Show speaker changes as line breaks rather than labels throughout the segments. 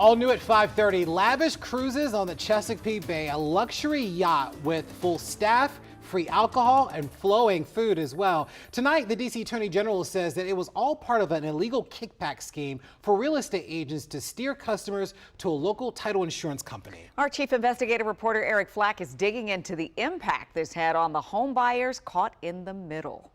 All new at 5:30, lavish cruises on the Chesapeake Bay, a luxury yacht with full staff, free alcohol, and flowing food as well. Tonight, the D.C. Attorney General says that it was all part of an illegal kickback scheme for real estate agents to steer customers to a local title insurance company.
Our chief investigative reporter Eric Flack is digging into the impact this had on the home buyers caught in the middle.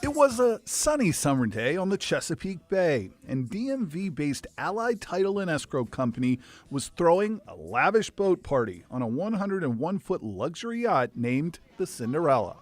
It was a sunny summer day on the Chesapeake Bay, and DMV-based Allied Title and Escrow Company was throwing a lavish boat party on a 101-foot luxury yacht named the Cinderella.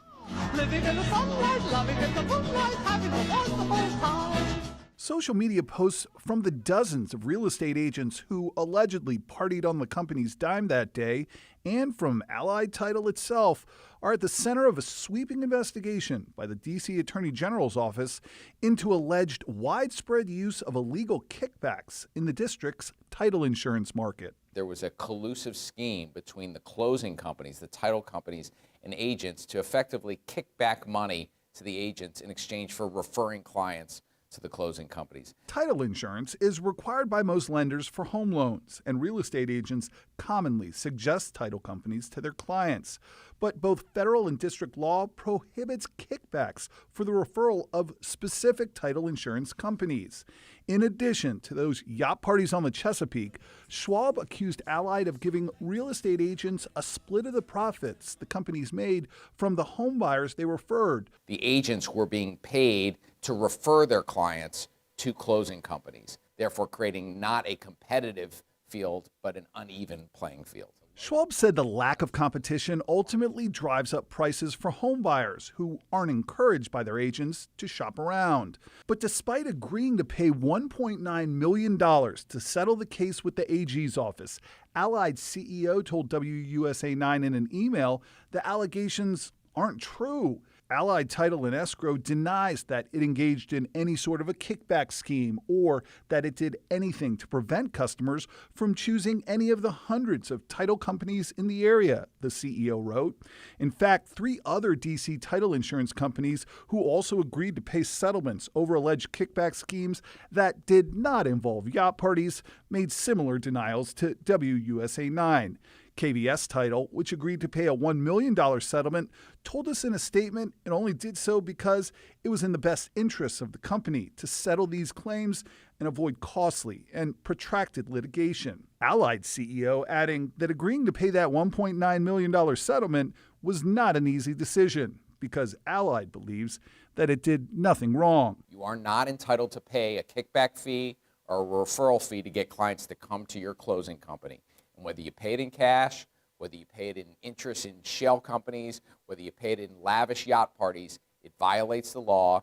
Living in the sunlight, loving in the moonlight, having a wonderful time.
Social media posts from the dozens of real estate agents who allegedly partied on the company's dime that day and from Allied Title itself are at the center of a sweeping investigation by the D.C. Attorney General's office into alleged widespread use of illegal kickbacks in the district's title insurance market.
There was a collusive scheme between the closing companies, the title companies, and agents to effectively kick back money to the agents in exchange for referring clients to the closing companies.
Title insurance is required by most lenders for home loans, and real estate agents commonly suggest title companies to their clients. But both federal and district law prohibits kickbacks for the referral of specific title insurance companies. In addition to those yacht parties on the Chesapeake, Schwab accused Allied of giving real estate agents a split of the profits the companies made from the home buyers they referred.
The agents were being paid to refer their clients to closing companies, therefore creating not a competitive field, but an uneven playing field.
Schwab said the lack of competition ultimately drives up prices for home buyers who aren't encouraged by their agents to shop around. But despite agreeing to pay $1.9 million to settle the case with the AG's office, Allied's CEO told WUSA 9 in an email the allegations aren't true. Allied Title and Escrow denies that it engaged in any sort of a kickback scheme or that it did anything to prevent customers from choosing any of the hundreds of title companies in the area, the CEO wrote. In fact, 3 other D.C. title insurance companies who also agreed to pay settlements over alleged kickback schemes that did not involve yacht parties made similar denials to WUSA 9. KVS Title, which agreed to pay a $1 million settlement, told us in a statement it only did so because it was in the best interests of the company to settle these claims and avoid costly and protracted litigation. Allied CEO adding that agreeing to pay that $1.9 million settlement was not an easy decision because Allied believes that it did nothing wrong.
You are not entitled to pay a kickback fee or a referral fee to get clients to come to your closing company. Whether you pay it in cash, whether you pay it in interest in shell companies, whether you pay it in lavish yacht parties, it violates the law.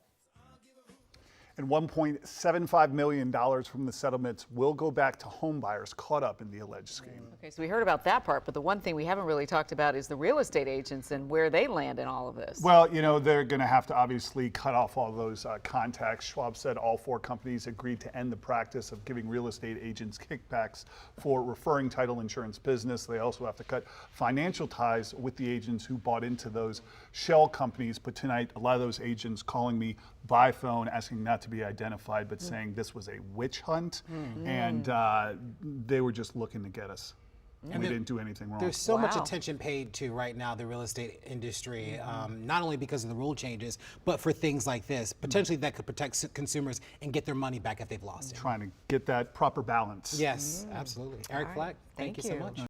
And $1.75 million from the settlements will go back to home buyers caught up in the alleged scheme.
Okay, so we heard about that part, but the one thing we haven't really talked about is the real estate agents and where they land in all of this.
Well, you know, they're going to have to obviously cut off all those contacts. Schwab said all 4 companies agreed to end the practice of giving real estate agents kickbacks for referring title insurance business. They also have to cut financial ties with the agents who bought into those shell companies. But tonight, a lot of those agents calling me by phone asking not to be identified, but saying this was a witch hunt, and they were just looking to get us. And we didn't do anything wrong.
There's so much attention paid to right now the real estate industry, not only because of the rule changes, but for things like this, potentially that could protect consumers and get their money back if they've lost it.
Trying to get that proper balance.
Yes, absolutely. Eric Flack, thank you so much.